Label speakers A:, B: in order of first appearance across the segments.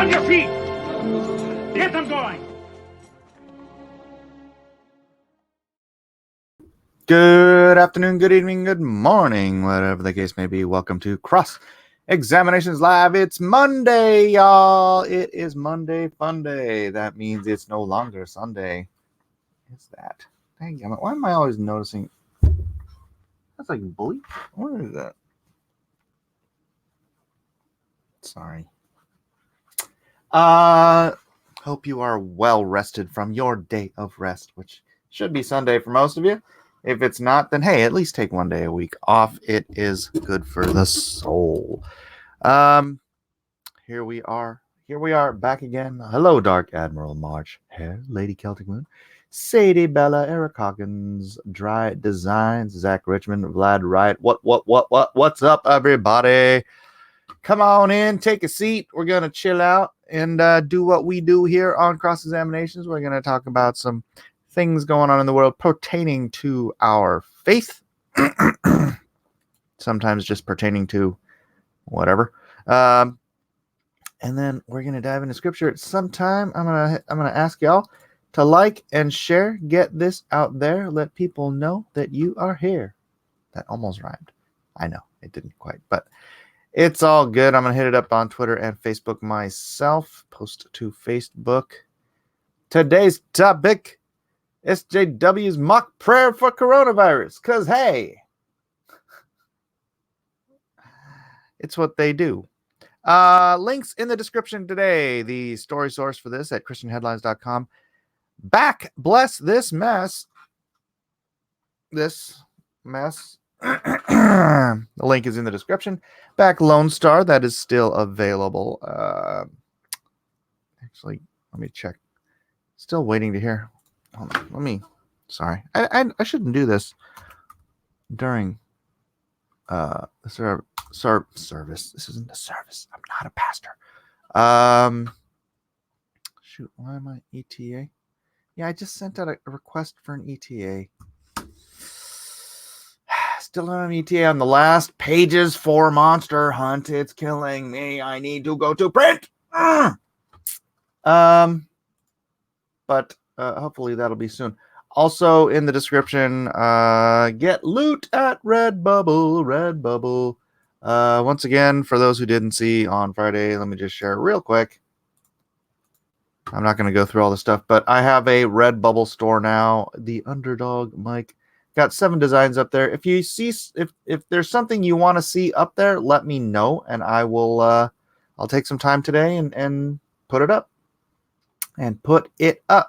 A: on your feet. Get them going.
B: Good afternoon, good evening, good morning, whatever the case may be. Welcome to Cross Examinations Live. It's Monday, y'all. It is Monday Fun Day. That means it's no longer Sunday. What's that? Dang it. Why am I always noticing? That's like bleep. What is that? Sorry. Hope you are well rested from your day of rest, which should be Sunday for most of you. If it's not, then hey, at least take one day a week off. It is good for the soul. Here we are back again. Hello, Dark Admiral March Hare, Lady Celtic Moon, Sadie Bella, Eric Hawkins, Dry Designs, Zach Richmond, Vlad Wright. What's up, everybody? Come on in, take a seat. We're gonna chill out and do what we do here on Cross Examinations. We're gonna talk about some things going on in the world pertaining to our faith. Sometimes just pertaining to whatever. And then we're gonna dive into scripture at some time. I'm gonna ask y'all to like and share. Get this out there. Let people know that you are here. That almost rhymed. I know it didn't quite, but it's all good. I'm gonna hit it up on Twitter and Facebook myself. Post to Facebook. Today's topic: SJW's mock prayer for coronavirus. Cause hey, it's what they do. Links in the description today. The story source for this at christianheadlines.com. Back bless this mess. The link is in the description. Back Lone Star, that is still available. Actually, let me check. Still waiting to hear. Hold on, sorry. I shouldn't do this during the service. This isn't a service. I'm not a pastor. Shoot, why am I ETA? Yeah, I just sent out a request for an ETA. Still don't have an ETA on the last pages for Monster Hunt. It's killing me. I need to go to print. But hopefully that'll be soon. Also in the description, get loot at Redbubble. Once again, for those who didn't see on Friday, let me just share real quick. I'm not going to go through all the stuff, but I have a Redbubble store now. The Underdog Mike got 7 designs up there. If you see, if there's something you want to see up there, let me know, and I will. I'll take some time today and put it up.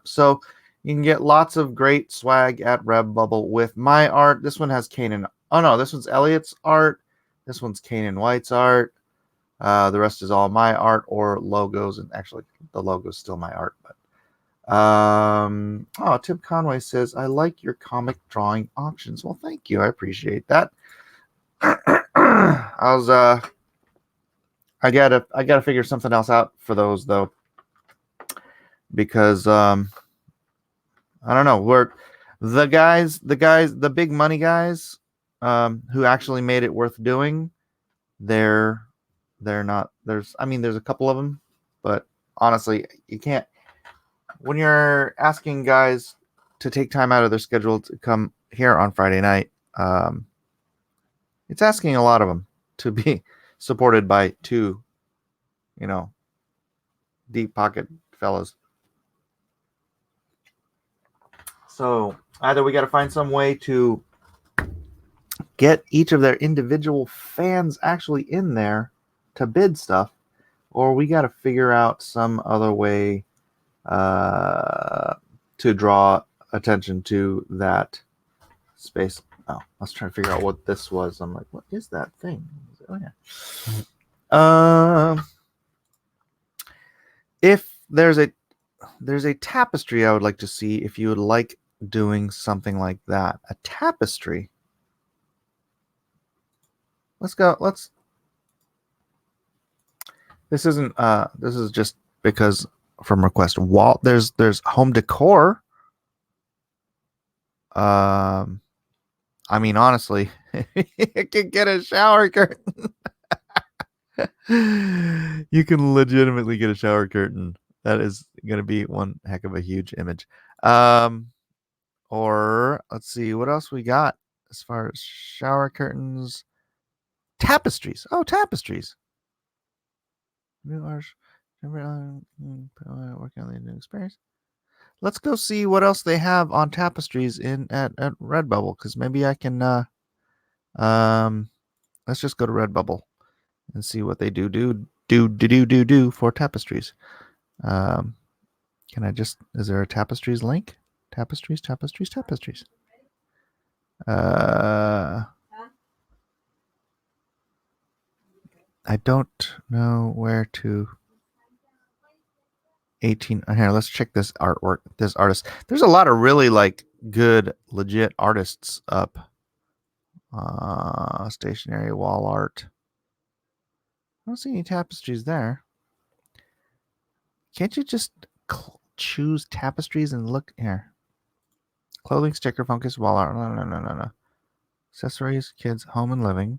B: So you can get lots of great swag at Redbubble with my art. This one has Kanan. Oh no, this one's Elliot's art. This one's Kanan White's art. The rest is all my art or logos, and actually the logo's still my art. But Tim Conway says, I like your comic drawing options. Well, thank you. I appreciate that. I gotta figure something else out for those though. Because I don't know, we're the big money guys who actually made it worth doing. They're not. There's a couple of them, but honestly, you can't. When you're asking guys to take time out of their schedule to come here on Friday night, it's asking a lot of them to be supported by 2, deep pocket fellas. So either we got to find some way to get each of their individual fans actually in there to bid stuff, or we got to figure out some other way to draw attention to that space. Oh, I was trying to figure out what this was. I'm like, what is that thing? Oh yeah. If there's a tapestry I would like to see, if you would like doing something like that. A tapestry. Let's go. This is just because from request. Wall. There's home decor. Honestly, you could get a shower curtain. You can legitimately get a shower curtain. That is going to be one heck of a huge image. Or let's see what else we got as far as shower curtains. Tapestries. Oh, tapestries. New art. Working on the new experience. Let's go see what else they have on tapestries at Redbubble, because maybe I can let's just go to Redbubble and see what they do for tapestries. Can I just, is there a tapestries link? Tapestries. I don't know where to. 18 here, let's check this artwork, this artist. There's a lot of really like good legit artists up. Stationary wall art. I don't see any tapestries there. Can't you just choose tapestries and look here? Clothing, sticker, focus, wall art. No. Accessories, kids, home and living.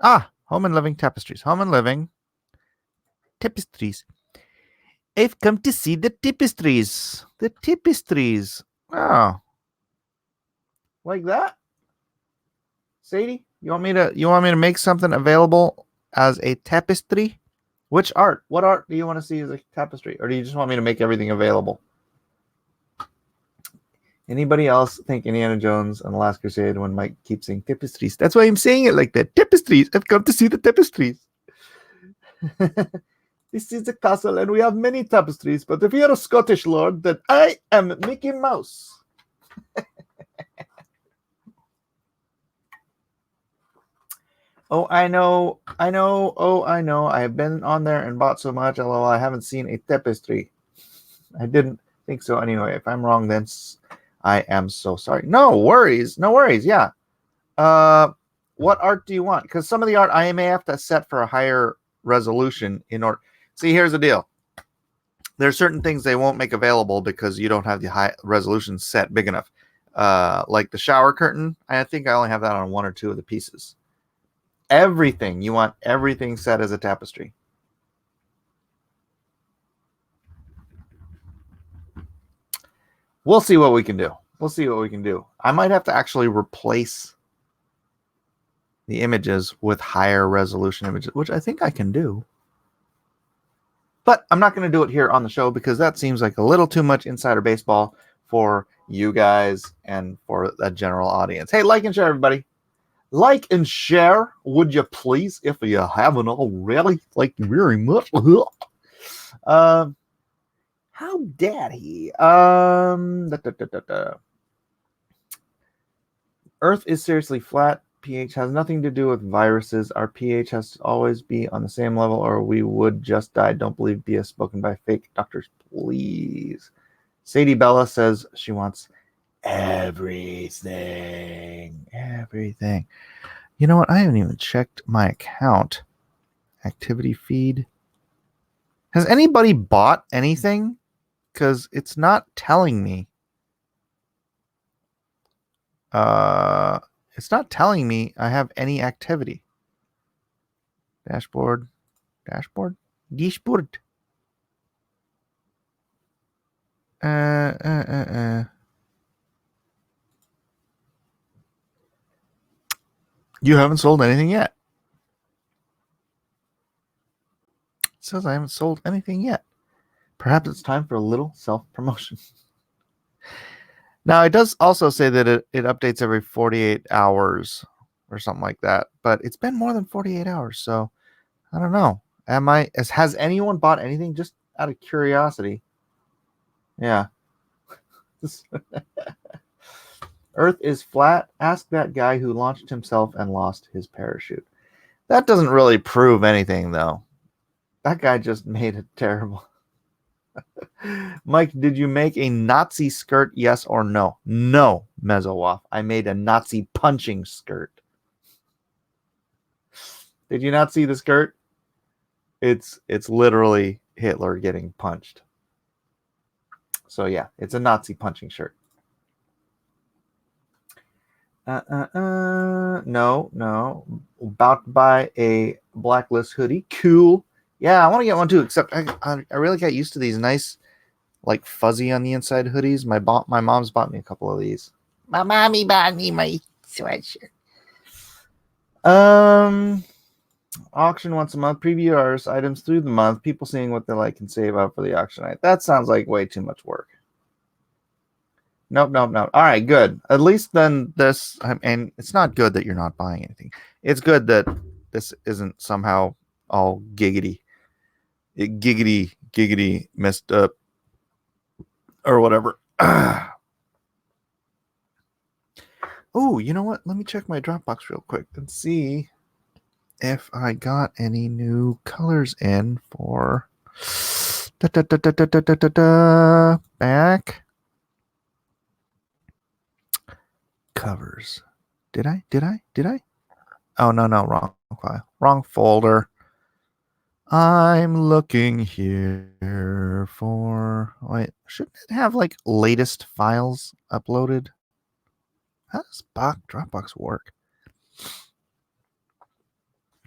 B: Home and living tapestries. Home and living tapestries. I've come to see the tapestries. The tapestries. Oh, like that. Sadie, you want me to make something available as a tapestry? Which art? What art do you want to see as a tapestry, or do you just want me to make everything available? Anybody else think Indiana Jones and the Last Crusade when Mike keeps saying tapestries? That's why I'm saying it like that. Tapestries. I've come to see the tapestries. This is a castle, and we have many tapestries. But if you're a Scottish lord, then I am Mickey Mouse. Oh, I know. Oh, I know. I have been on there and bought so much, although I haven't seen a tapestry. I didn't think so anyway. If I'm wrong, then I am so sorry. No worries. Yeah. What art do you want? Because some of the art I may have to set for a higher resolution in order. See, here's the deal. There's certain things they won't make available because you don't have the high resolution set big enough. Like the shower curtain. I think I only have that on one or two of the pieces. Everything. You want everything set as a tapestry. We'll see what we can do. I might have to actually replace the images with higher resolution images, which I think I can do. But I'm not going to do it here on the show because that seems like a little too much insider baseball for you guys and for the general audience. Hey, like and share, everybody. Like and share, would you please, if you haven't already? Thank you very much. How dare he? Earth is seriously flat. pH has nothing to do with viruses. Our pH has to always be on the same level or we would just die. Don't believe BS spoken by fake doctors, please. Sadie Bella says she wants everything. You know what? I haven't even checked my account. Activity feed. Has anybody bought anything? Because it's not telling me. It's not telling me I have any activity. Dashboard. You haven't sold anything yet. It says I haven't sold anything yet. Perhaps it's time for a little self-promotion. Now, it does also say that it updates every 48 hours or something like that, but it's been more than 48 hours, so I don't know. Has anyone bought anything just out of curiosity? Yeah. Earth is flat. Ask that guy who launched himself and lost his parachute. That doesn't really prove anything, though. That guy just made it terrible. Mike, did you make a Nazi skirt? Yes or no? No, Mezowaf. I made a Nazi punching skirt. Did you not see the skirt? It's literally Hitler getting punched. So yeah, it's a Nazi punching shirt. No. About to buy a Blacklist hoodie. Cool. Yeah, I want to get one too. Except I really got used to these nice, like fuzzy on the inside hoodies. My mom's bought me a couple of these. My mommy bought me my sweatshirt. Auction once a month. Preview artist items through the month. People seeing what they like and save up for the auction night. That sounds like way too much work. Nope. All right, good. At least then this, and it's not good that you're not buying anything. It's good that this isn't somehow all giggity messed up or whatever. Oh, you know what? Let me check my Dropbox real quick and see if I got any new colors in for back covers. Did I? Oh, no, wrong file. Wrong folder. I'm looking here for... Wait, shouldn't it have, like, latest files uploaded? How does Dropbox work?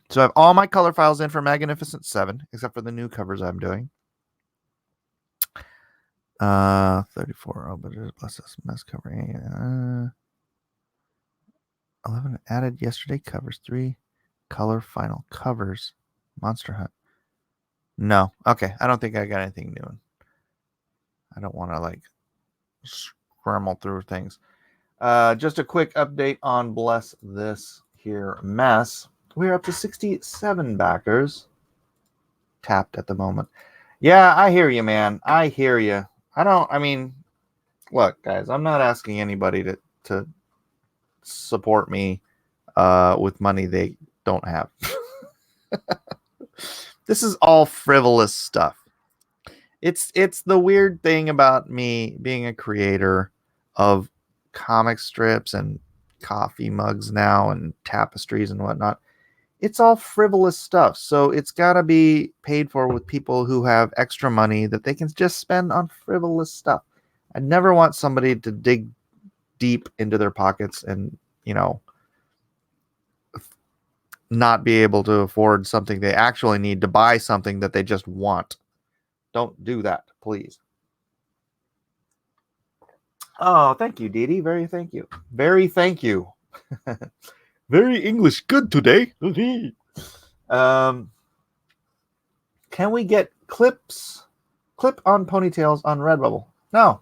B: So I have all my color files in for Magnificent 7, except for the new covers I'm doing. 34. Oh, but bless this mess covering. 11 added yesterday. Covers 3. Color final covers. Monster Hunt. No. Okay. I don't think I got anything new. I don't want to like scramble through things. Just a quick update on Bless This Here Mess. We're up to 67 backers tapped at the moment. Yeah, I hear you, man. I hear you. I mean, look, guys, I'm not asking anybody to support me with money they don't have. This is all frivolous stuff. It's the weird thing about me being a creator of comic strips and coffee mugs now and tapestries and whatnot. It's all frivolous stuff. So it's got to be paid for with people who have extra money that they can just spend on frivolous stuff. I never want somebody to dig deep into their pockets and, not be able to afford something they actually need to buy something that they just want. Don't do that, please. Oh, thank you, Dee Dee. Very thank you. Very English good today. Can we get clip on ponytails on Redbubble? No.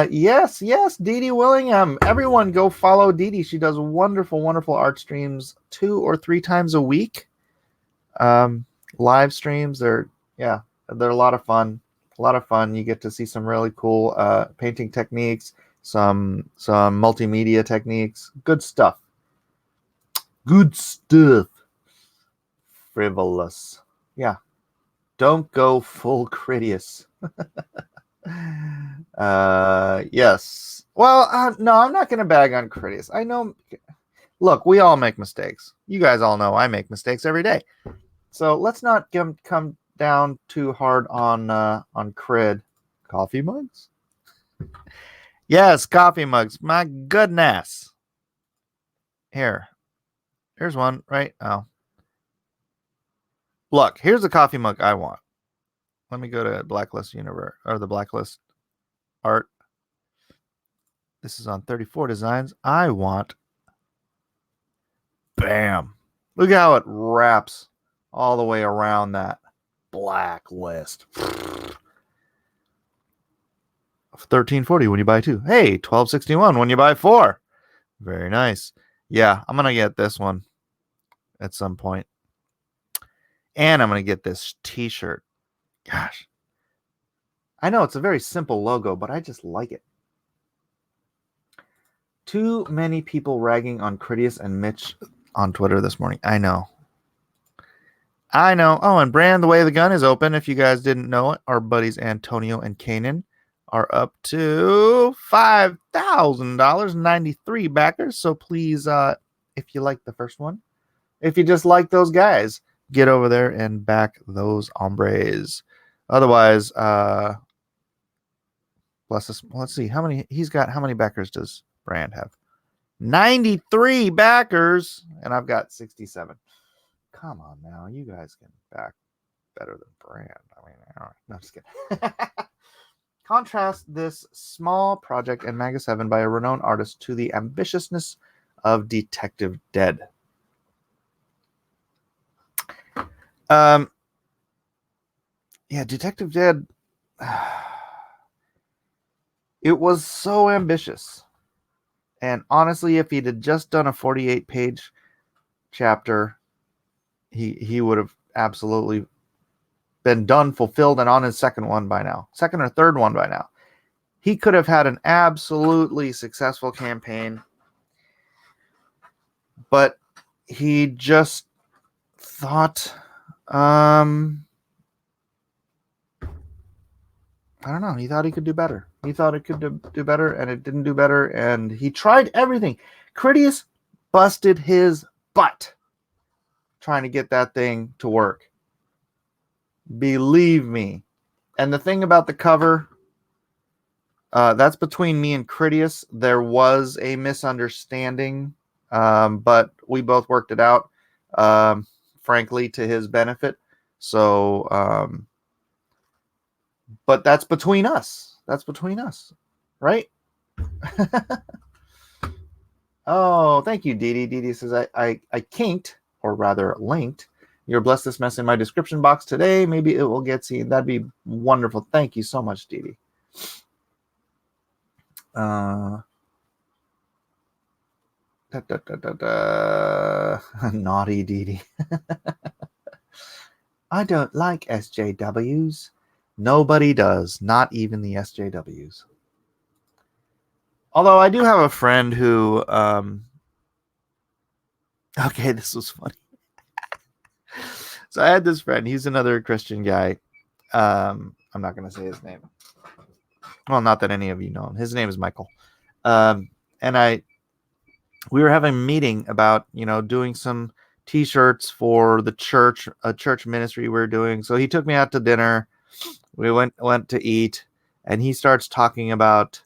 B: Yes, Dee Dee Willingham. Everyone go follow Dee Dee. She does wonderful art streams 2 or 3 times a week. Live streams. They're a lot of fun. You get to see some really cool painting techniques, some multimedia techniques. Good stuff. Frivolous. Yeah. Don't go full Critias. Yes. Well, no, I'm not going to bag on Critias. I know. Look, we all make mistakes. You guys all know I make mistakes every day. So let's not come down too hard on Crid. Coffee mugs? Yes, coffee mugs. My goodness. Here's one right now. Look, here's the coffee mug I want. Let me go to Blacklist Universe or the Blacklist art. This is on 34 designs. I want. Bam. Look how it wraps all the way around that Blacklist. $13.40 when you buy 2. Hey, $12.61 when you buy 4. Very nice. Yeah, I'm gonna get this one at some point. And I'm gonna get this t-shirt. Gosh. I know it's a very simple logo, but I just like it. Too many people ragging on Critias and Mitch on Twitter this morning. I know. Oh, and Brand, the Way of the Gun is open. If you guys didn't know it, our buddies Antonio and Kanan are up to $5,000, 93 backers. So please, if you like the first one, if you just like those guys, get over there and back those hombres. Otherwise, bless us. Let's see how many he's got. How many backers does Brand have? 93 backers, and I've got 67. Come on now, you guys can back better than Brand. I mean, all right, no, just kidding. Contrast this small project and Maga 7 by a renowned artist to the ambitiousness of Detective Dead. Yeah, Detective Dead. It was so ambitious. And honestly, if he'd have just done a 48-page chapter, he would have absolutely been done, fulfilled, and on his second or third one by now. He could have had an absolutely successful campaign, but he just thought, I don't know. He thought he could do better. He thought it could do better, and it didn't do better. And he tried everything. Critias busted his butt trying to get that thing to work. Believe me. And the thing about the cover, that's between me and Critias. There was a misunderstanding, but we both worked it out, frankly, to his benefit. So, but that's between us. That's between us, right? Oh, thank you, Dee Dee. Dee Dee says, I kinked, or rather linked, your Bless This Mess in my description box today. Maybe it will get seen. That'd be wonderful. Thank you so much, Dee Dee. Naughty Dee Dee. I don't like SJWs. Nobody does, not even the SJWs. Although I do have a friend who, okay, this was funny. So I had this friend. He's another Christian guy. I'm not going to say his name. Well, not that any of you know him. His name is Michael. And we were having a meeting about, doing some T-shirts for the church, a church ministry we were doing. So he took me out to dinner. We went to eat, and he starts talking about,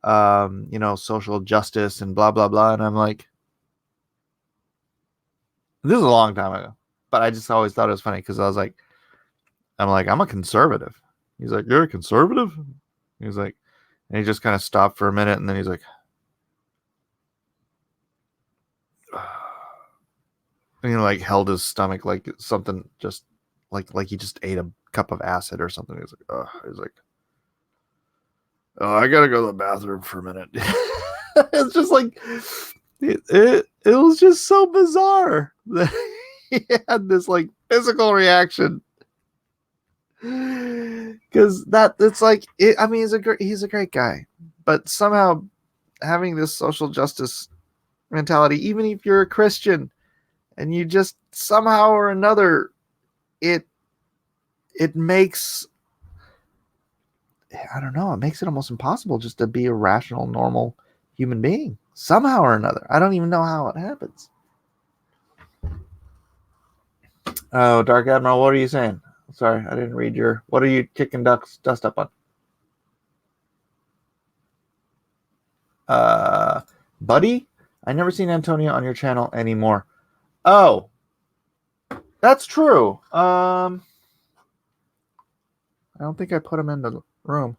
B: social justice and blah, blah, blah. And I'm like, this is a long time ago, but I just always thought it was funny because I'm a conservative. He's like, you're a conservative? He's like, and he just kind of stopped for a minute, and then he's like, and he like held his stomach like something just like he just ate a cup of acid or something. He's like, oh, I gotta go to the bathroom for a minute. It's just like it was just so bizarre that he had this like physical reaction. Because it's like I mean, he's a great guy, but somehow having this social justice mentality, even if you're a Christian, and you just somehow or another, it makes, I don't know, it makes it almost impossible just to be a rational, normal human being somehow or another. I don't even know how it happens. Oh, Dark Admiral, what are you saying? Sorry, I didn't read what are you kicking dust up on? Buddy, I never seen Antonio on your channel anymore. Oh, that's true. I don't think I put him in the room.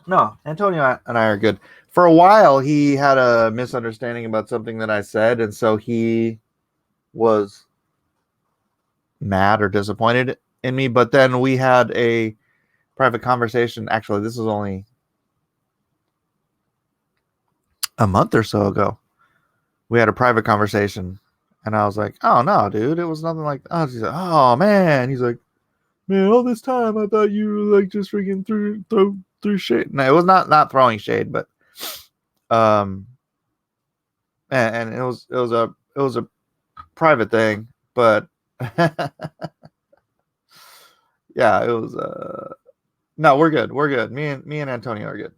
B: No, Antonio and I are good. For a while, he had a misunderstanding about something that I said, and so he was mad or disappointed in me. But then we had a private conversation. Actually, this was only a month or so ago. We had a private conversation, and I was like, "Oh no, dude, it was nothing like that." Oh, he's like, "Oh man," he's like, "Man, all this time I thought you were like just freaking through shade." No, it was not throwing shade, but and it was a private thing, but yeah, it was no, we're good. Me and Antonio are good.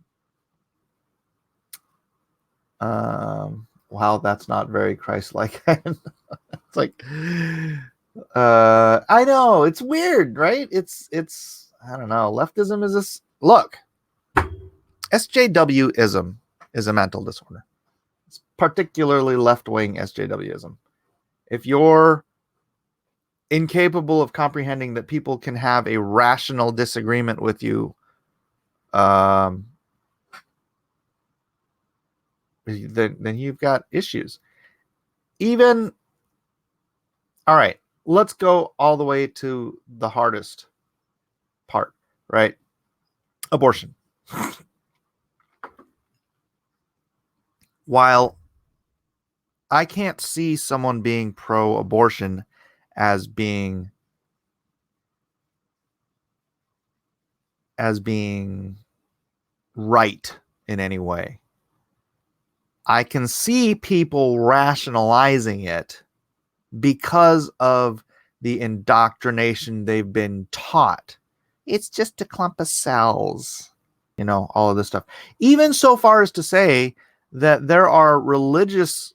B: Wow, that's not very Christ-like. It's like I know, it's weird, right? It's I don't know. Leftism is this. Look, SJWism is a mental disorder. It's particularly left-wing SJWism. If you're incapable of comprehending that people can have a rational disagreement with you, then you've got issues. Even, all right, let's go all the way to the hardest part, right? Abortion. While I can't see someone being pro-abortion as being right in any way, I can see people rationalizing it because of the indoctrination they've been taught. It's just a clump of cells, all of this stuff. Even so far as to say that there are religious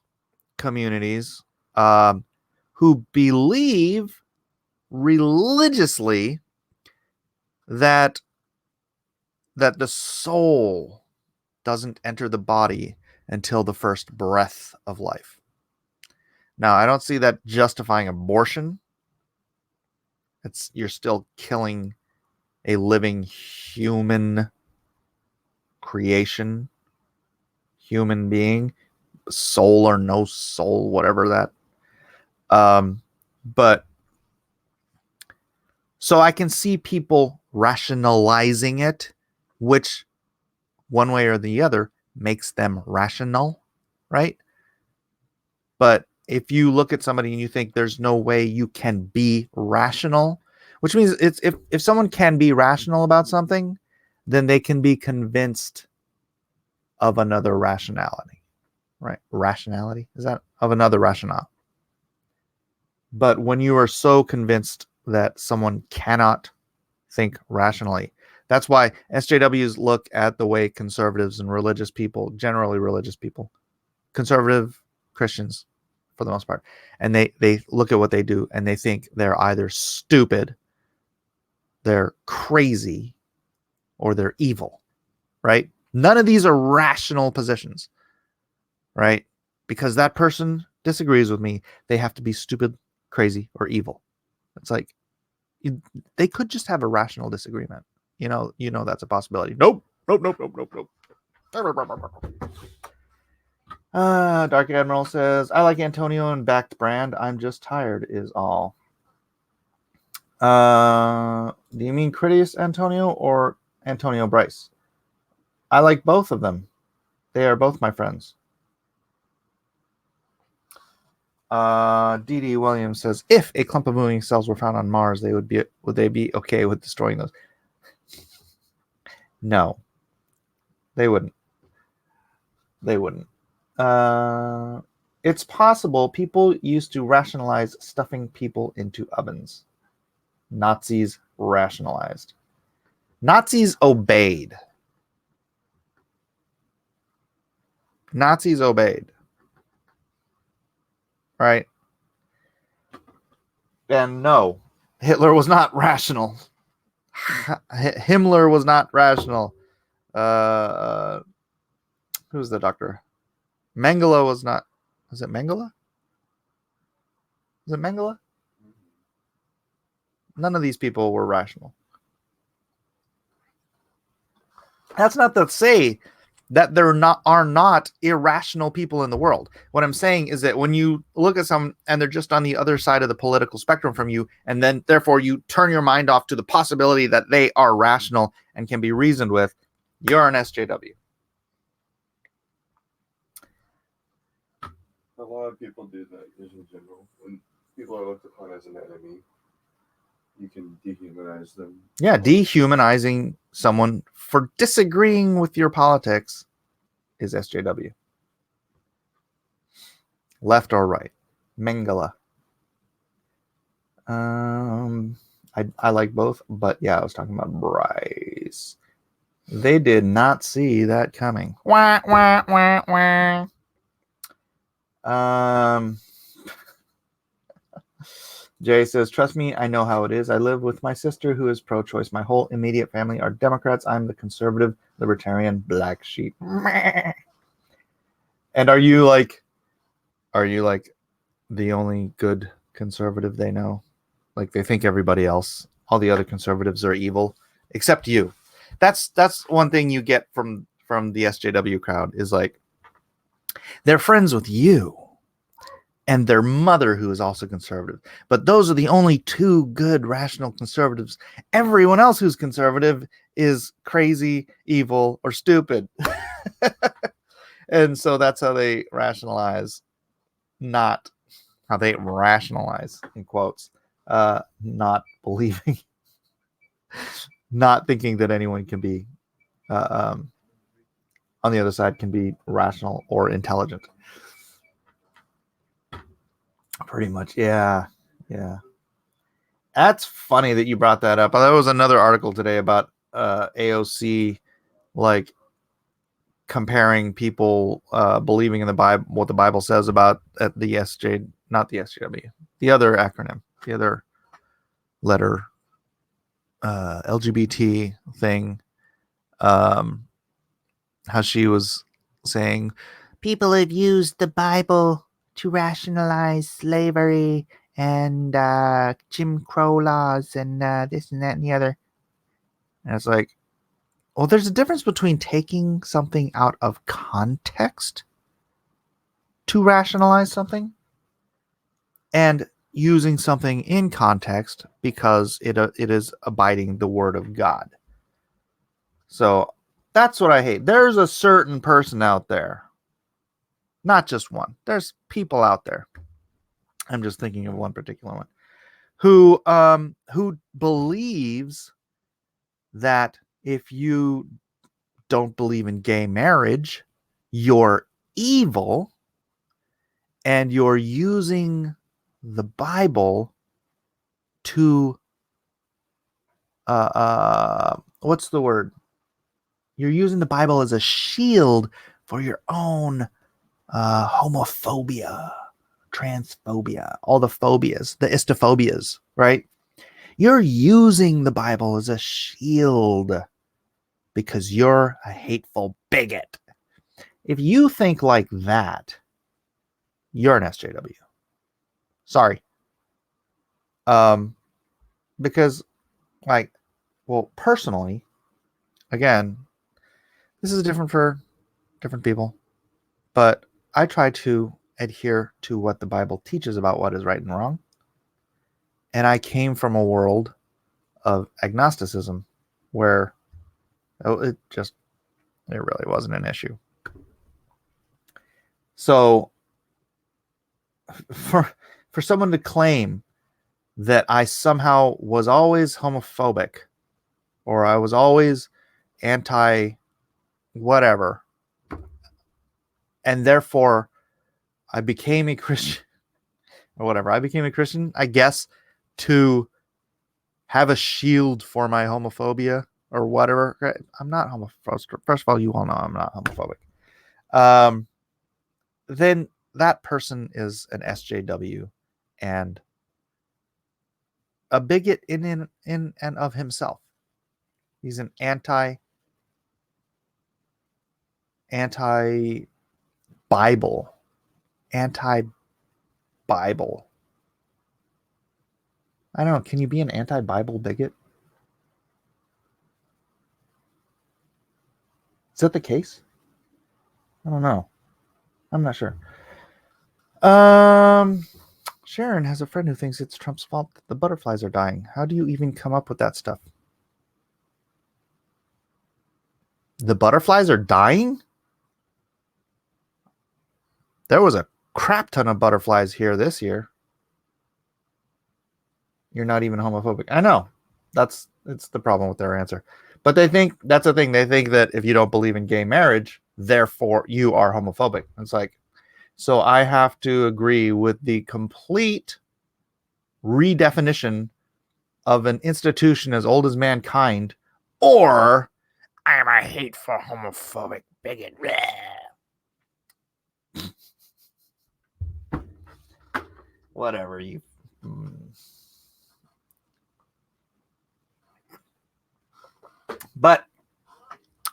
B: communities who believe religiously that the soul doesn't enter the body until the first breath of life. Now, I don't see that justifying abortion. You're still killing a living human creation, human being, soul or no soul, whatever that. But so I can see people rationalizing it, which one way or the other makes them rational, right? But if you look at somebody and you think there's no way you can be rational, which means it's if someone can be rational about something, then they can be convinced of another rationality, right? Rationality, is that of another rationale? But when you are so convinced that someone cannot think rationally, that's why SJWs look at the way conservatives and religious people, generally religious people, conservative Christians for the most part, and they look at what they do and they think they're either stupid, they're crazy, or they're evil, right? None of these are rational positions, right? Because that person disagrees with me, they have to be stupid, crazy, or evil. It's like they could just have a rational disagreement. That's a possibility. Nope. Dark Admiral says, I like Antonio and backed Brand. I'm just tired is all. Do you mean Critias Antonio or Antonio Bryce? I like both of them. They are both my friends. D.D. Williams says, if a clump of moving cells were found on Mars, would they be okay with destroying those? No. They wouldn't. It's possible people used to rationalize stuffing people into ovens. Nazis rationalized. Nazis obeyed. Right? And no, Hitler was not rational. Himmler was not rational. Who's the doctor? Mengele was not. Was it Mengele? Is it Mengele? None of these people were rational. That's not to say that there are not irrational people in the world. What I'm saying is that when you look at some and they're just on the other side of the political spectrum from you, and then therefore you turn your mind off to the possibility that they are rational and can be reasoned with, you're an SJW.
C: A lot of people do that in general. When people are looked upon as an enemy, you can dehumanize them.
B: Yeah, dehumanizing someone for disagreeing with your politics is SJW. Left or right? Mengele. I like both, but yeah, I was talking about Bryce. They did not see that coming. Wah, wah, wah, wah. Jay says, trust me, I know how it is. I live with my sister who is pro-choice. My whole immediate family are Democrats. I'm the conservative, libertarian, black sheep. And are you like the only good conservative they know? Like they think everybody else, all the other conservatives are evil, except you. That's one thing you get from the SJW crowd is like they're friends with you and their mother who is also conservative. But those are the only two good rational conservatives. Everyone else who's conservative is crazy, evil, or stupid. And so that's how they rationalize, not how they rationalize in quotes, not believing, not thinking that anyone can be on the other side can be rational or intelligent. Pretty much. Yeah. That's funny that you brought that up. There was another article today about AOC, like comparing people believing in the Bible, what the Bible says about the SJ, not the SJW, the other acronym, the other letter, LGBT thing. How she was saying people have used the Bible to rationalize slavery and Jim Crow laws and this and that and the other. And it's like, well, there's a difference between taking something out of context to rationalize something and using something in context because it is abiding the word of God. So that's what I hate. There's a certain person out there, not just one. There's people out there. I'm just thinking of one particular one who believes that if you don't believe in gay marriage, you're evil and you're using the Bible to what's the word? You're using the Bible as a shield for your own homophobia, transphobia, all the phobias, the istophobias, right? You're using the Bible as a shield because you're a hateful bigot. If you think like that, you're an SJW. Sorry. Because, like, well, personally, again, this is different for different people, but I try to adhere to what the Bible teaches about what is right and wrong. And I came from a world of agnosticism where it really wasn't an issue. So for someone to claim that I somehow was always homophobic or I was always anti whatever, and therefore I became a Christian or whatever. I became a Christian, I guess, to have a shield for my homophobia or whatever. I'm not homophobic. First of all, you all know I'm not homophobic. Then that person is an SJW and a bigot in and of himself. He's an anti-Bible. Anti-Bible. I don't know. Can you be an anti-Bible bigot? Is that the case? I don't know. I'm not sure. Sharon has a friend who thinks it's Trump's fault that the butterflies are dying. How do you even come up with that stuff? The butterflies are dying? There was a crap ton of butterflies here this year. You're not even homophobic. I know. It's the problem with their answer. But they think that's the thing. They think that if you don't believe in gay marriage, therefore you are homophobic. It's like, so I have to agree with the complete redefinition of an institution as old as mankind, or I am a hateful homophobic bigot. Whatever you. But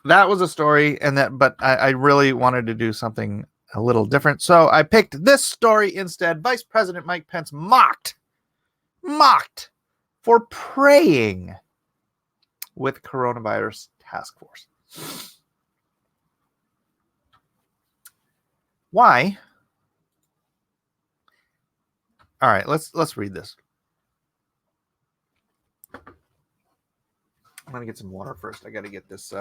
B: that was a story, but I really wanted to do something a little different. So I picked this story instead. Vice President Mike Pence mocked for praying with coronavirus task force. Why? All right, let's read this. I'm gonna get some water first. I gotta get this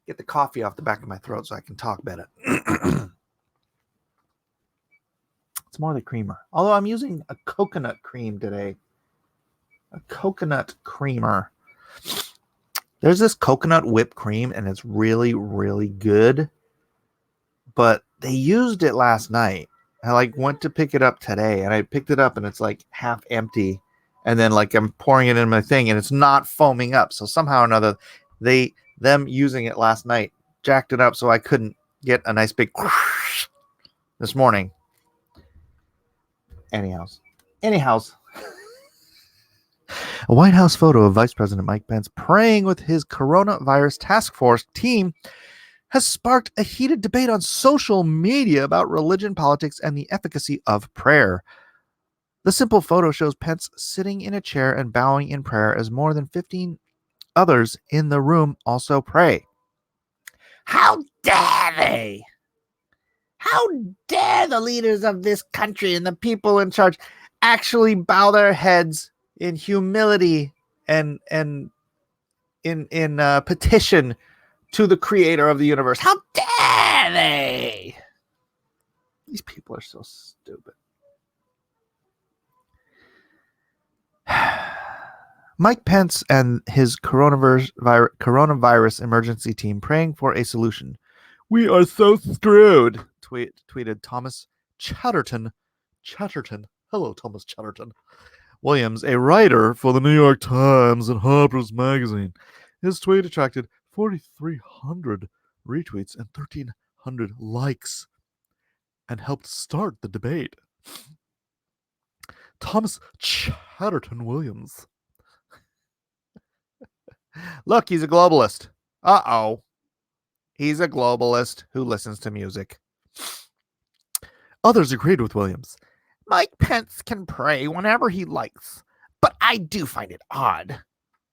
B: get the coffee off the back of my throat so I can talk better. It's more the creamer. Although I'm using a coconut cream today. A coconut creamer. There's this coconut whipped cream and it's really, really good. But they used it last night. I went to pick it up today and I picked it up and it's half empty. And then I'm pouring it in my thing and it's not foaming up. So somehow or another, them using it last night jacked it up so I couldn't get a nice big whoosh this morning. Anyhow. A White House photo of Vice President Mike Pence praying with his coronavirus task force team has sparked a heated debate on social media about religion, politics, and the efficacy of prayer. The simple photo shows Pence sitting in a chair and bowing in prayer as more than 15 others in the room also pray. How dare they? How dare the leaders of this country and the people in charge actually bow their heads in humility and in petition to the creator of the universe? How dare they? These people are so stupid. Mike Pence and his coronavirus emergency team praying for a solution. We are so screwed, tweeted Thomas Chatterton. Hello, Thomas Chatterton. Williams, a writer for the New York Times and Harper's Magazine. His tweet attracted 4,300 retweets and 1,300 likes and helped start the debate. Thomas Chatterton Williams. Look, he's a globalist. Uh-oh. He's a globalist who listens to music. Others agreed with Williams. Mike Pence can pray whenever he likes, but I do find it odd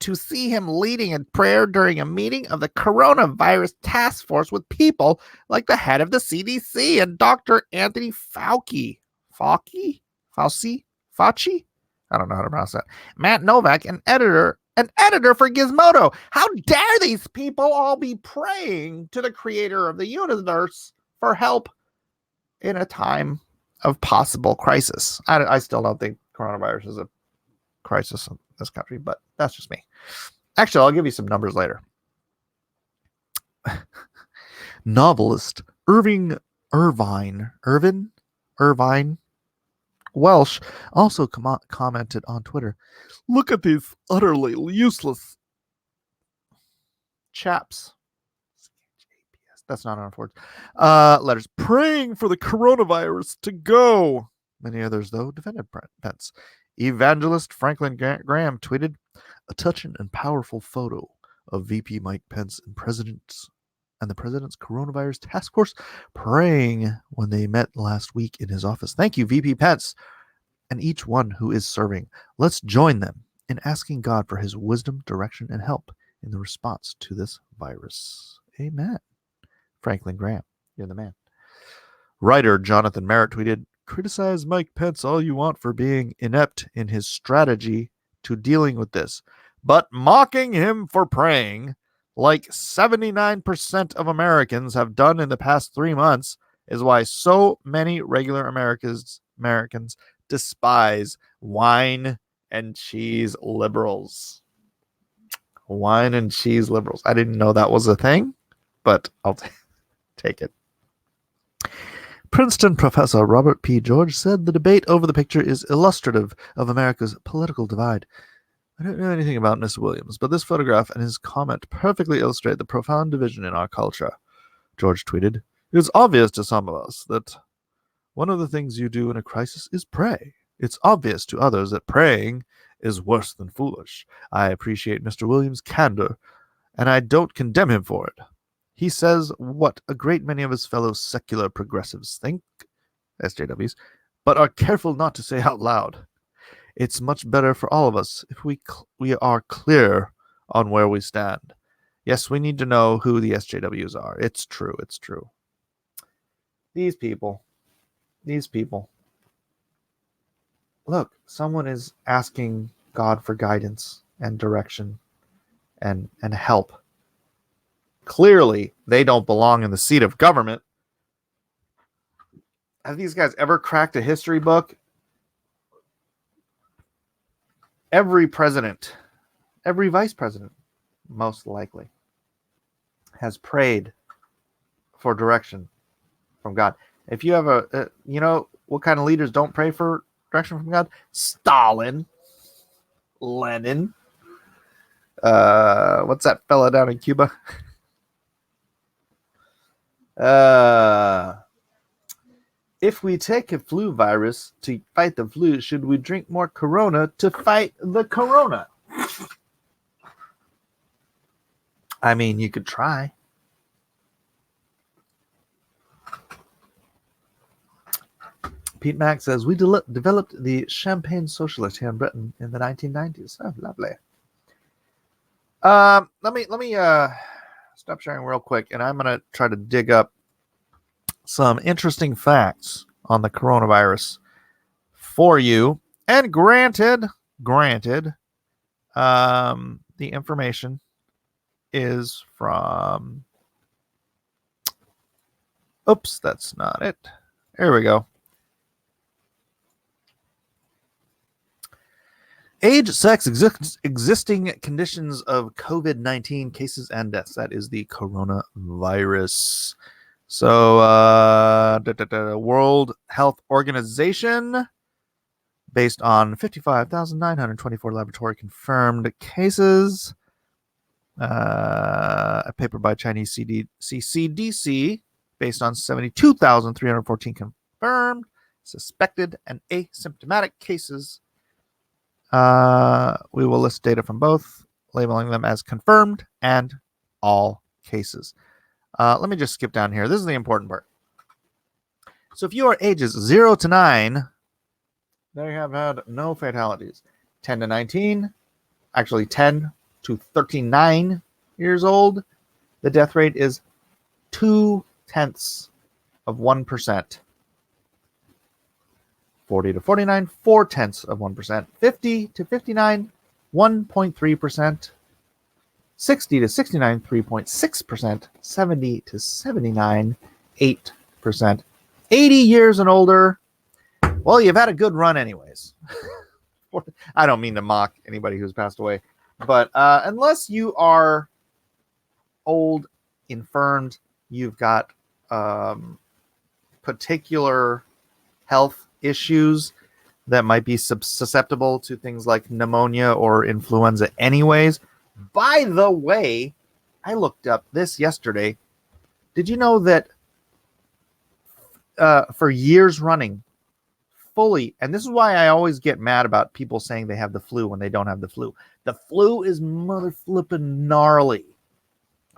B: to see him leading in prayer during a meeting of the coronavirus task force with people like the head of the CDC and Dr. Anthony Fauci? I don't know how to pronounce that. Matt Novak, an editor for Gizmodo. How dare these people all be praying to the creator of the universe for help in a time of possible crisis? I still don't think coronavirus is a crisis in this country, but that's just me. Actually, I'll give you some numbers later. Novelist Irvine Welsh also commented on Twitter, look at these utterly useless chaps. That's not enough words. Letters praying for the coronavirus to go. Many others, though, defended Pence. Evangelist Franklin Graham tweeted, a touching and powerful photo of VP Mike Pence and the president's coronavirus task force praying when they met last week in his office. Thank you, VP Pence, and each one who is serving. Let's join them in asking God for his wisdom, direction, and help in the response to this virus. Amen. Franklin Graham, you're the man. Writer Jonathan Merritt tweeted, criticize Mike Pence all you want for being inept in his strategy to dealing with this, but mocking him for praying, like 79% of Americans have done in the past 3 months, is why so many regular Americans despise wine and cheese liberals. Wine and cheese liberals. I didn't know that was a thing, but I'll take it. Princeton professor Robert P. George said the debate over the picture is illustrative of America's political divide. I don't know anything about Mr. Williams, but this photograph and his comment perfectly illustrate the profound division in our culture. George tweeted, it is obvious to some of us that One of the things you do in a crisis is pray. It's obvious to others that praying is worse than foolish. I appreciate Mr. Williams' candor, and I don't condemn him for it. He says what a great many of his fellow secular progressives think, SJWs, but are careful not to say out loud. It's much better for all of us if we are clear on where we stand. Yes, we need to know who the SJWs are. It's true. It's true. These people. Look, someone is asking God for guidance and direction and help. Clearly, they don't belong in the seat of government. Have these guys ever cracked a history book? Every president, every vice president, most likely, has prayed for direction from God. If you have you know what kind of leaders don't pray for direction from God? Stalin, Lenin, what's that fella down in Cuba? If we take a flu virus to fight the flu, should we drink more Corona to fight the Corona? I mean, you could try. Pete Mack says, we developed the Champagne Socialist here in Britain in the 1990s. Oh, lovely. Let me stop sharing real quick, and I'm going to try to dig up some interesting facts on the coronavirus for you. And granted, the information is from, oops, that's not it. Here we go. Age, sex, existing conditions of COVID-19 cases and deaths. That is the coronavirus. So, World Health Organization, based on 55,924 laboratory confirmed cases. A paper by Chinese CDC, based on 72,314 confirmed, suspected, and asymptomatic cases. We will list data from both, labeling them as confirmed and all cases. Let me just skip down here. This is the important part. So if you are ages 0 to 9, they have had no fatalities. 10 to 19, actually 10 to 39 years old, the death rate is 0.2%. 40 to 49, 0.4%. 50 to 59, 1.3%. 60 to 69, 3.6%. 70 to 79, 8%. 80 years and older, well, you've had a good run anyways. I don't mean to mock anybody who's passed away, but unless you are old, infirmed, you've got particular health issues that might be susceptible to things like pneumonia or influenza anyways. By the way, I looked up this yesterday. Did you know that for years running, fully, and this is why I always get mad about people saying they have the flu when they don't have the flu. The flu is mother flipping gnarly.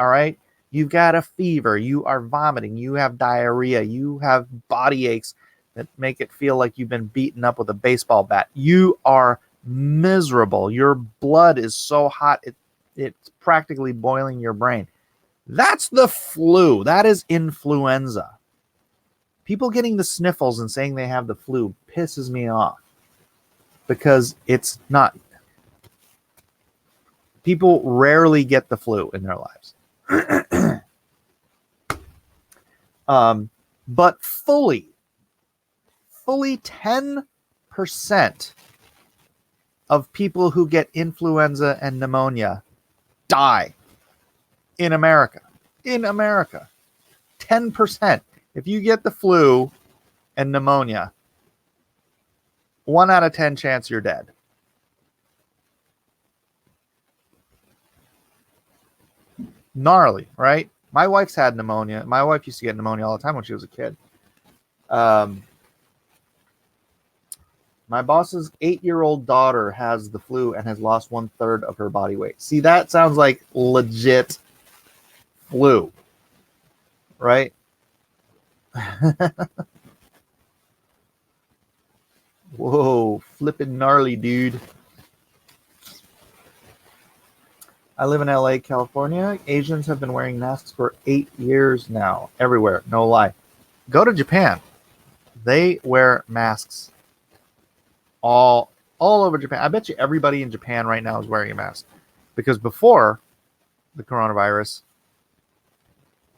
B: All right? You've got a fever, you are vomiting, you have diarrhea, you have body aches that make it feel like you've been beaten up with a baseball bat. You are miserable. Your blood is so hot, it's practically boiling your brain. That's the flu. That is influenza. People getting the sniffles and saying they have the flu pisses me off because it's not. People rarely get the flu in their lives. But fully 10% of people who get influenza and pneumonia die in America. 10%. If you get the flu and pneumonia, 1 out of 10 chance you're dead. Gnarly, right? My wife's had pneumonia. My wife used to get pneumonia all the time when she was a kid. My boss's 8-year-old daughter has the flu and has lost 1/3 of her body weight. See, that sounds like legit flu, right? Whoa, flippin' gnarly, dude. I live in LA, California. Asians have been wearing masks for 8 years now, everywhere, no lie. Go to Japan. They wear masks all over Japan. I bet you everybody in Japan right now is wearing a mask. Because before the coronavirus,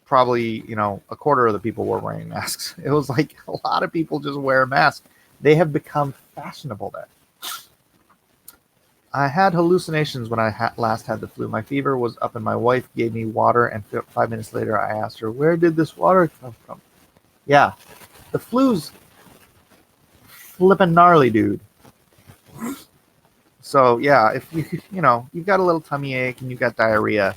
B: probably, a quarter of the people were wearing masks. It was like a lot of people just wear a mask. They have become fashionable there. I had hallucinations when I last had the flu. My fever was up and my wife gave me water, and 5 minutes later I asked her, where did this water come from? Yeah, the flu's flippin' gnarly, dude. So yeah, if you've got a little tummy ache and you've got diarrhea,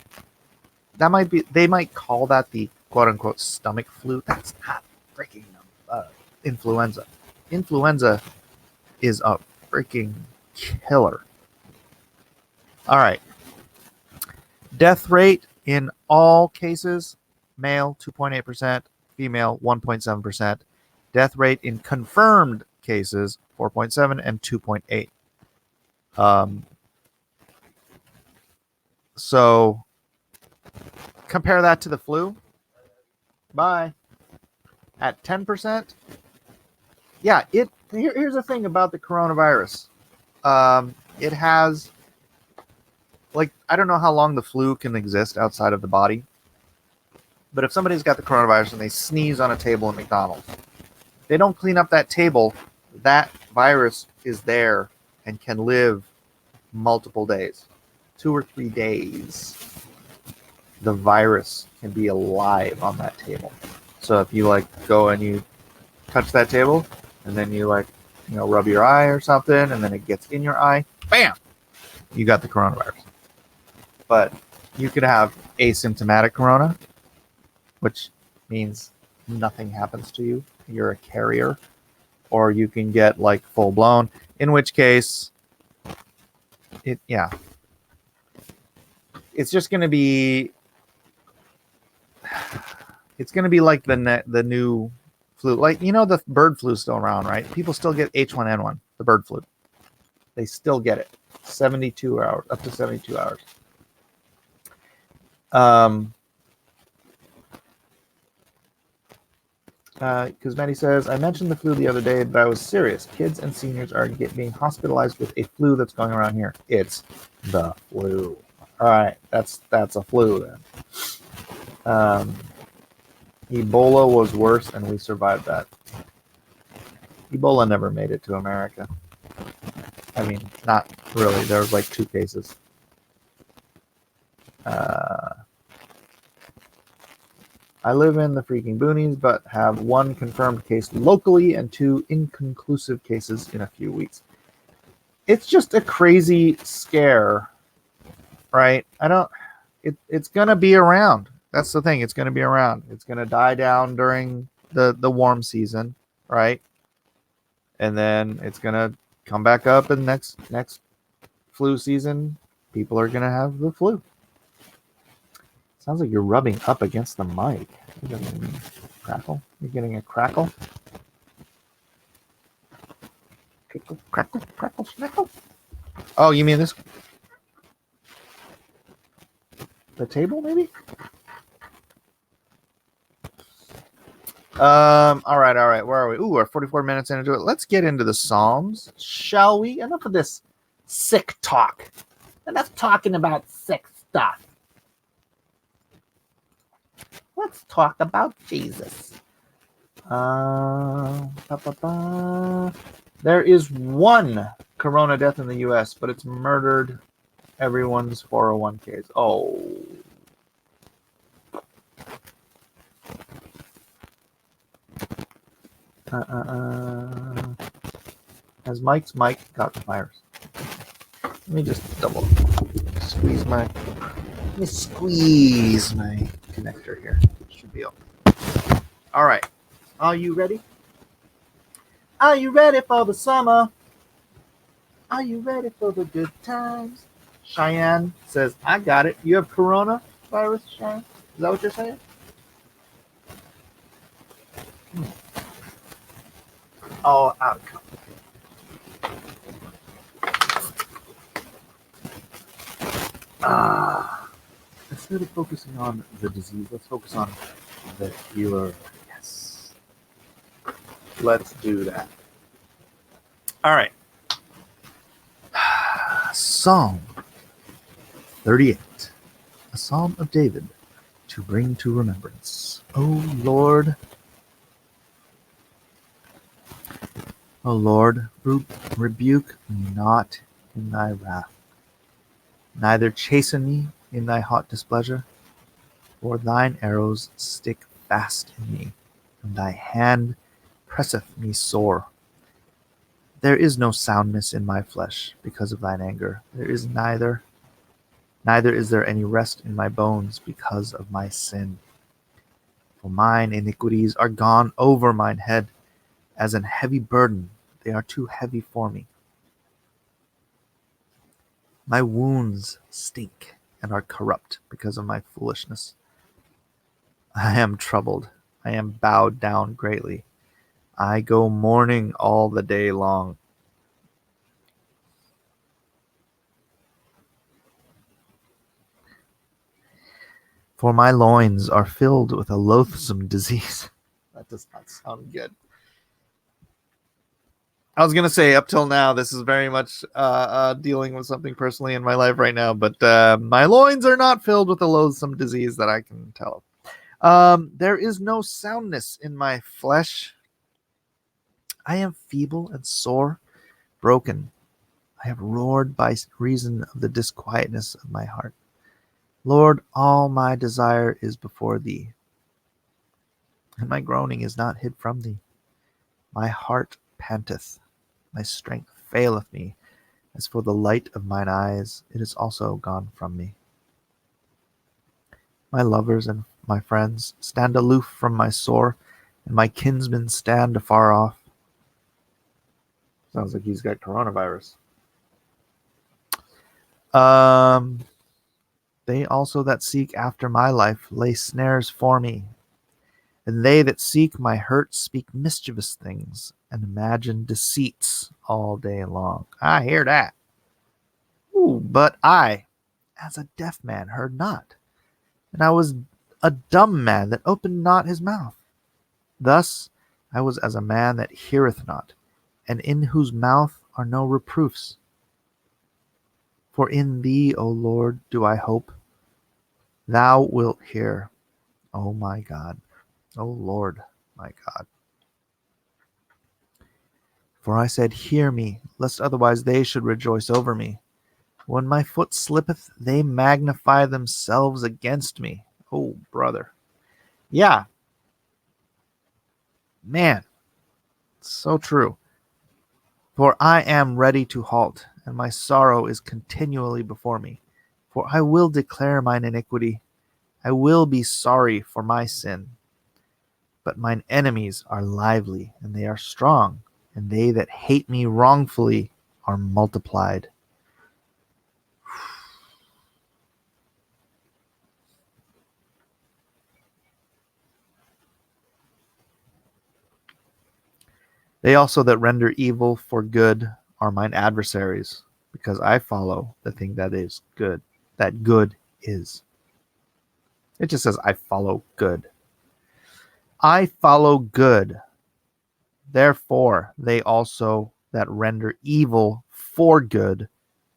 B: they might call that the quote unquote stomach flu. That's not freaking influenza. Influenza is a freaking killer. All right. Death rate in all cases, male 2.8%, female 1.7%. Death rate in confirmed cases 4.7 and 2.8. So compare that to the flu. Bye. At 10%. Yeah, here's the thing about the coronavirus. It has, I don't know how long the flu can exist outside of the body, but if somebody's got the coronavirus and they sneeze on a table at McDonald's, they don't clean up that table, that virus is there and can live multiple days, 2 or 3 days. The virus can be alive on that table. So if you go and you touch that table and then you rub your eye or something and then it gets in your eye, bam, you got the coronavirus. But you could have asymptomatic corona, which means nothing happens to you. You're a carrier. Or you can get full blown, in which case it's just going to be, it's going to be like the new flu. The bird flu is still around, right? People still get H1N1, the bird flu. They still get it. 72 hours, up to 72 hours. Because Maddie says, I mentioned the flu the other day, but I was serious. Kids and seniors are being hospitalized with a flu that's going around here. It's the flu. All right, that's a flu then. Ebola was worse, and we survived that. Ebola never made it to America. I mean, not really. There was 2 cases. I live in the freaking boonies, but have 1 confirmed case locally and 2 inconclusive cases in a few weeks. It's just a crazy scare, right? It's going to be around. That's the thing. It's going to be around. It's going to die down during the warm season, right? And then it's going to come back up in next flu season. People are going to have the flu. Sounds like you're rubbing up against the mic. You're getting a crackle. You're getting a crackle. Crackle, crackle, snackle. Oh, you mean this? The table, maybe? All right. Where are we? Ooh, we're 44 minutes into it. Let's get into the Psalms, shall we? Enough of this sick talk. Enough talking about sick stuff. Let's talk about Jesus. There is 1 corona death in the U.S., but it's murdered everyone's 401ks. Oh. Has Mike's mic got the virus? Let me just squeeze my connector here. Should be okay. All right. Are you ready? Are you ready for the summer? Are you ready for the good times? Cheyenne says, I got it. You have coronavirus, Cheyenne? Is that what you're saying? Oh, outcome. Instead of focusing on the disease, let's focus on the healer. Yes. Let's do that. All right. Psalm 38. A psalm of David to bring to remembrance. O Lord, rebuke me not in thy wrath, neither chasten me in thy hot displeasure, for thine arrows stick fast in me, and thy hand presseth me sore. There is no soundness in my flesh because of thine anger. There is neither is there any rest in my bones because of my sin. For mine iniquities are gone over mine head, as an heavy burden. They are too heavy for me. My wounds stink and are corrupt because of my foolishness. I am troubled. I am bowed down greatly. I go mourning all the day long. For my loins are filled with a loathsome disease. That does not sound good. I was gonna say, up till now, this is very much dealing with something personally in my life right now, but my loins are not filled with a loathsome disease that I can tell of. There is no soundness in my flesh. I am feeble and sore, broken. I have roared by reason of the disquietness of my heart. Lord, all my desire is before thee, and my groaning is not hid from thee. My heart panteth, my strength faileth me. As for the light of mine eyes, it is also gone from me. My lovers and my friends stand aloof from my sore, and my kinsmen stand afar off. Sounds like he's got coronavirus. They also that seek after my life lay snares for me, and they that seek my hurt speak mischievous things, and imagine deceits all day long. I hear that. Ooh, but I, as a deaf man, heard not, and I was a dumb man that opened not his mouth. Thus I was as a man that heareth not, and in whose mouth are no reproofs. For in thee, O Lord, do I hope. Thou wilt hear, O my God, O Lord, my God. For I said, hear me, lest otherwise they should rejoice over me. When my foot slippeth, they magnify themselves against me. Oh, brother. Yeah. Man, so true. For I am ready to halt, and my sorrow is continually before me. For I will declare mine iniquity. I will be sorry for my sin. But mine enemies are lively, and they are strong, and they that hate me wrongfully are multiplied. They also that render evil for good are mine adversaries, because I follow the thing that is good, that good is. It just says, I follow good. I follow good. Therefore, they also that render evil for good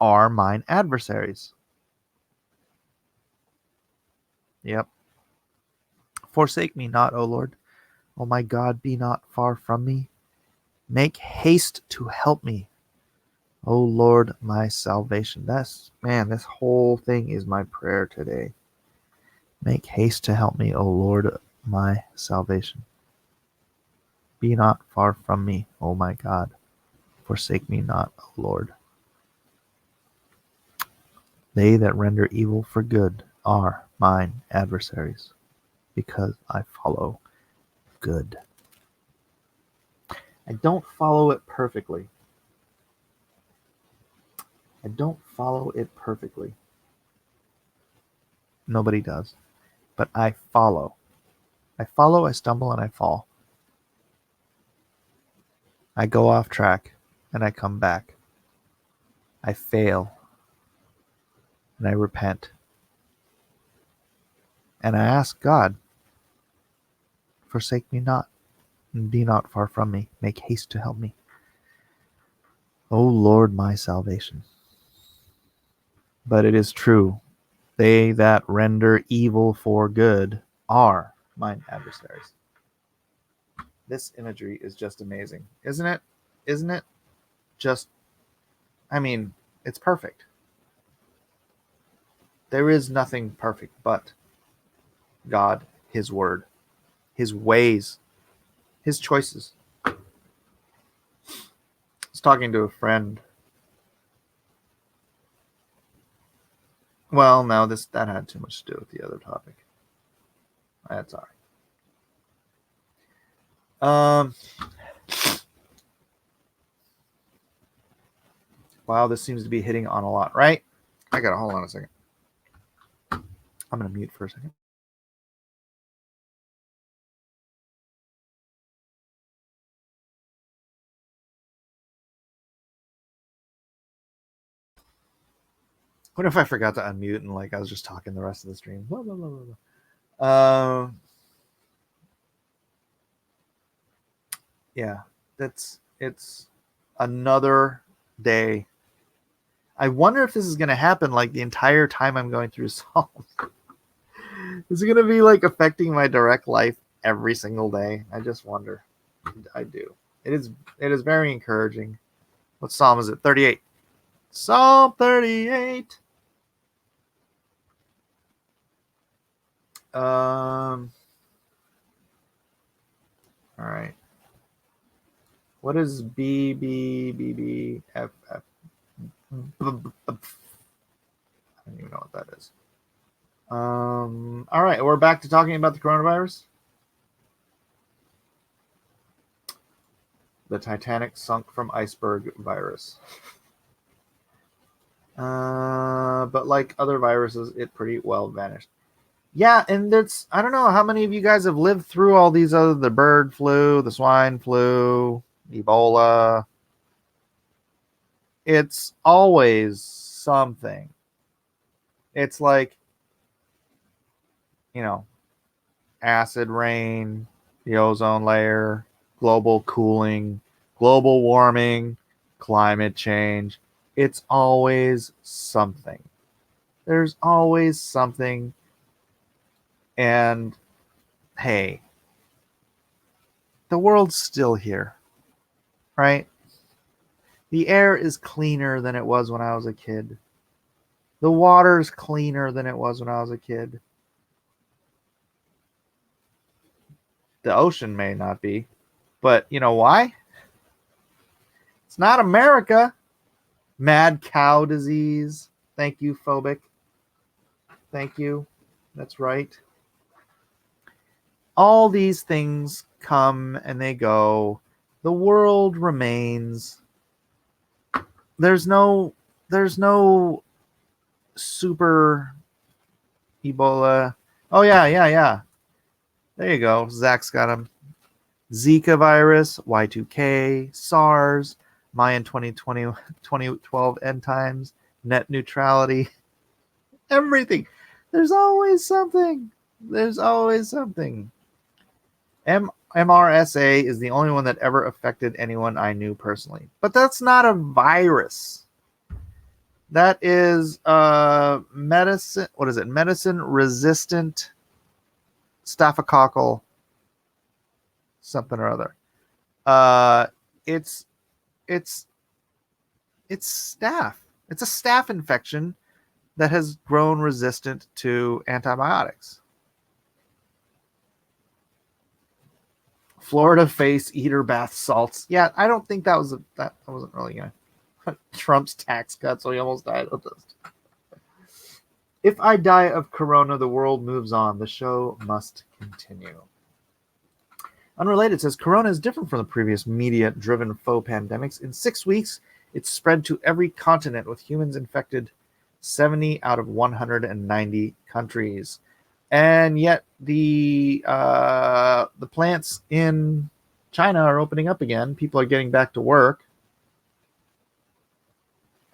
B: are mine adversaries. Yep. Forsake me not, O Lord. O my God, be not far from me. Make haste to help me, O Lord, my salvation. This whole thing is my prayer today. Make haste to help me, O Lord, my salvation. Be not far from me, O my God. Forsake me not, O Lord. They that render evil for good are mine adversaries, because I follow good. I don't follow it perfectly. I don't follow it perfectly. Nobody does. But I follow. I follow, I stumble, and I fall. I go off track, and I come back. I fail, and I repent. And I ask God, forsake me not, and be not far from me. Make haste to help me. O Lord, my salvation. But it is true, they that render evil for good are mine adversaries. This imagery is just amazing, isn't it? Isn't it? Just, I mean, it's perfect. There is nothing perfect but God, His Word, His ways, His choices. I was talking to a friend. Well, no, that had too much to do with the other topic. That's all right. Wow, this seems to be hitting on a lot, right? I gotta hold on a second. I'm gonna mute for a second. What if I forgot to unmute and I was just talking the rest of the stream? Blah, blah, blah, blah, blah. Yeah, it's another day. I wonder if this is gonna happen the entire time I'm going through Psalms. Is it gonna be affecting my direct life every single day? I just wonder. I do. It is very encouraging. What Psalm is it? 38. Psalm 38. All right. What is B B B B F F? I don't even know what that is. All right, we're back to talking about the coronavirus. The Titanic sunk from iceberg virus. But like other viruses, it pretty well vanished. Yeah, and I don't know how many of you guys have lived through all these the bird flu, the swine flu, Ebola. It's always something. It's acid rain, the ozone layer, global cooling, global warming, climate change. It's always something. There's always something. And hey, the world's still here, right? The air is cleaner than it was when I was a kid. The water's cleaner than it was when I was a kid. The ocean may not be, but you know why? It's not America. Mad cow disease. Thank you, phobic. Thank you. That's right. All these things come and they go. The world remains. There's no super Ebola. Oh yeah. There you go. Zach's got them. Zika virus, Y2K, SARS, Mayan 2020, 2012 end times, net neutrality, everything. There's always something. There's always something. MRSA is the only one that ever affected anyone I knew personally. But that's not a virus. That is medicine. What is it? Medicine resistant staphylococcal something or other. It's staph. It's a staph infection that has grown resistant to antibiotics. Florida face eater bath salts. Yeah, I don't think that wasn't really gonna. Trump's tax cut, so he almost died of this. If I die of corona, the world moves on. The show must continue. Unrelated says corona is different from the previous media-driven faux pandemics. In 6 weeks, It's spread to every continent, with humans infected 70 out of 190 countries. And yet the plants in China are opening up again. People are getting back to work.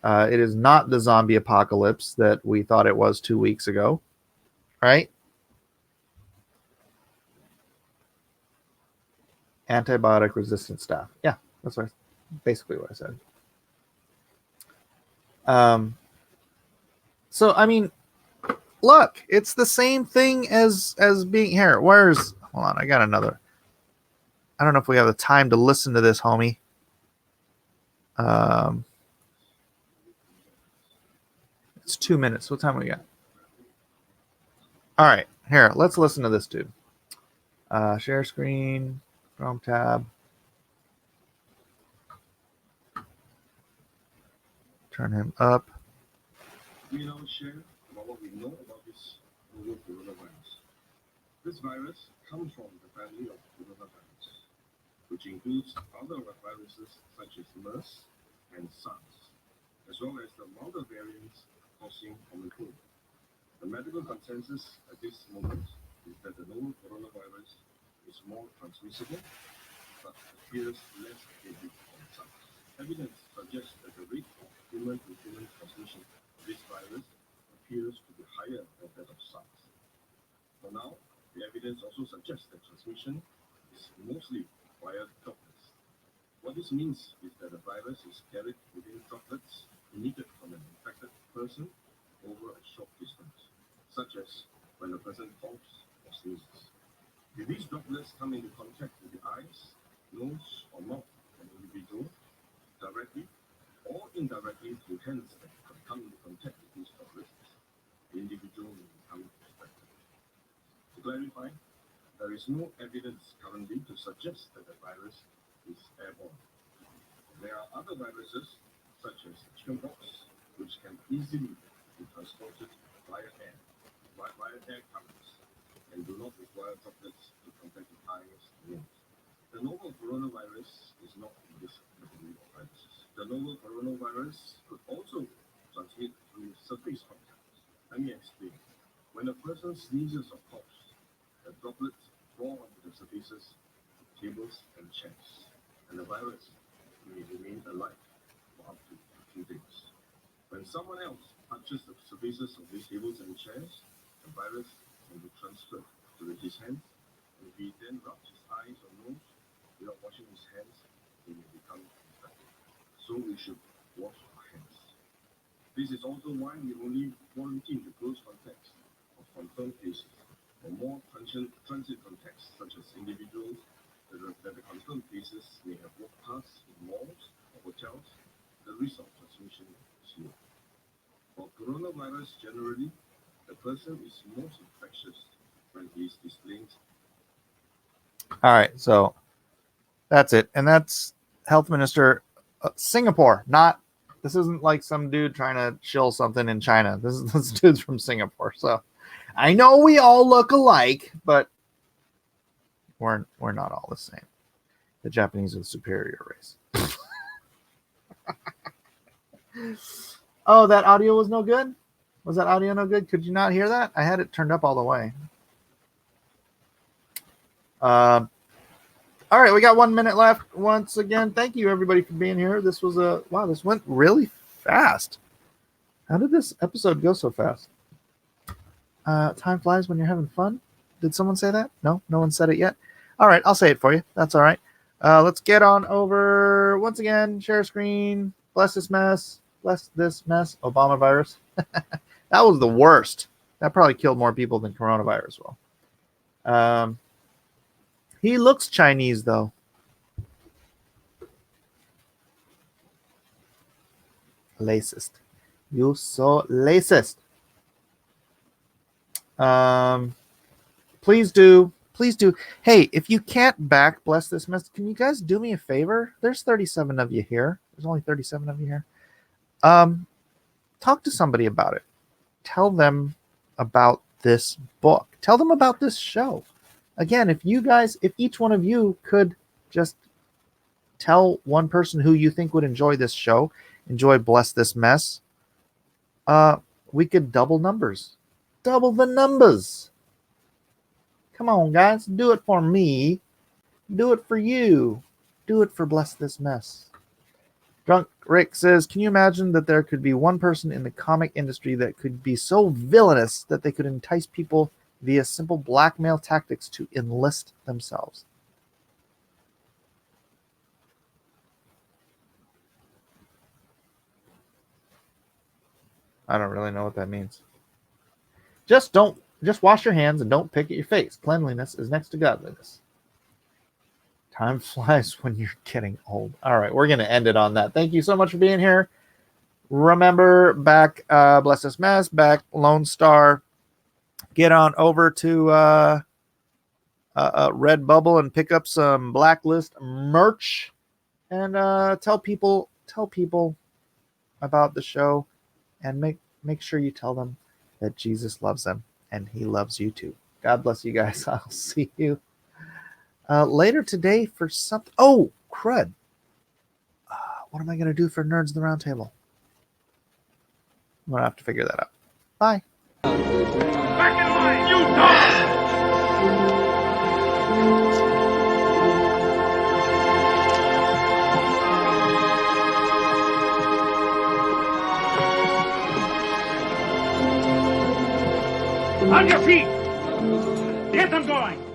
B: It is not the zombie apocalypse that we thought it was 2 weeks ago, right? Antibiotic resistant staph. Yeah, that's basically what I said. So I mean, look, it's the same thing as being here. Hold on, I got another. I don't know if we have the time to listen to this, homie. It's 2 minutes. What time we got? All right, here, let's listen to this dude. Share screen, Chrome tab. Turn him up.
D: We now share about what we know about this novel coronavirus. This virus comes from the family of coronavirus, which includes other viruses such as MERS and SARS, as well as the milder variants causing Omicron. The medical consensus at this moment is that the novel coronavirus is more transmissible, but appears less deadly than SARS. Evidence suggests that the rate of human-to-human transmission of this virus appears to be higher than that of SARS. For now, the evidence also suggests that transmission is mostly via droplets. What this means is that the virus is carried within droplets emitted from an infected person over a short distance, such as when a person coughs or sneezes. If these droplets come into contact with the eyes, nose, or mouth of an individual, directly or indirectly through hands that come into contact with these droplets, the individual will become infected. To clarify, there is no evidence currently to suggest that the virus is airborne. There are other viruses, such as chickenpox, which can easily be transported via air currents, and do not require droplets to contact the eyes and nose. The novel coronavirus is not in this category of viruses. The novel coronavirus could also transmit through surface contact. Let me explain. When a person sneezes or coughs, the droplets fall onto the surfaces of tables and chairs, and the virus may remain alive for up to 2 days. When someone else touches the surfaces of these tables and chairs, the virus will be transferred to his hands, and if he then rubs his eyes or nose without washing his hands, he may become infected. So we should wash our hands. This is also why we only quarantine the close contacts of confirmed cases. For more transit contacts, such as individuals that the confirmed cases may have walked past in malls or hotels, the risk of transmission is low. For coronavirus generally, the person is most infectious when he is displaying.
B: All right, so that's it, and that's Health Minister Singapore. This isn't like some dude trying to shill something in China. This dude's from Singapore. So I know we all look alike, but we're not all the same. The Japanese are the superior race. Oh, that audio was no good? Was that audio no good? Could you not hear that? I had it turned up all the way. All right, we got 1 minute left. Once again, thank you everybody for being here. This was wow, this went really fast. How did this episode go so fast? Time flies when you're having fun. Did someone say that? No one said it yet. All right, I'll say it for you. That's all right. Let's get on over once again. Share screen. Bless this mess. Obama virus. That was the worst. That probably killed more people than coronavirus will. He looks Chinese, though. Racist. You so racist. Please do. Hey, if you can't back Bless This Mess, can you guys do me a favor? There's 37 of you here. There's only 37 of you here. Talk to somebody about it. Tell them about this book. Tell them about this show. Again, if each one of you could just tell one person who you think would enjoy this show, enjoy Bless This Mess. We could double numbers. Double the numbers. Come on, guys. Do it for me. Do it for you. Do it for Bless This Mess. Drunk Rick says, can you imagine that there could be one person in the comic industry that could be so villainous that they could entice people via simple blackmail tactics to enlist themselves? I don't really know what that means. Just wash your hands and don't pick at your face. Cleanliness is next to godliness. Time flies when you're getting old. All right, we're going to end it on that. Thank you so much for being here. Remember, back Bless This Mess, back Lone Star. Get on over to Redbubble and pick up some Blacklist merch, and tell people about the show, and make sure you tell them that Jesus loves them and he loves you too. God bless you guys. I'll see you later today for something. Oh, crud. What am I going to do for Nerds of the Round Table? I'm going to have to figure that out. Bye.
A: Back in line, you dog! On your feet! Get them going!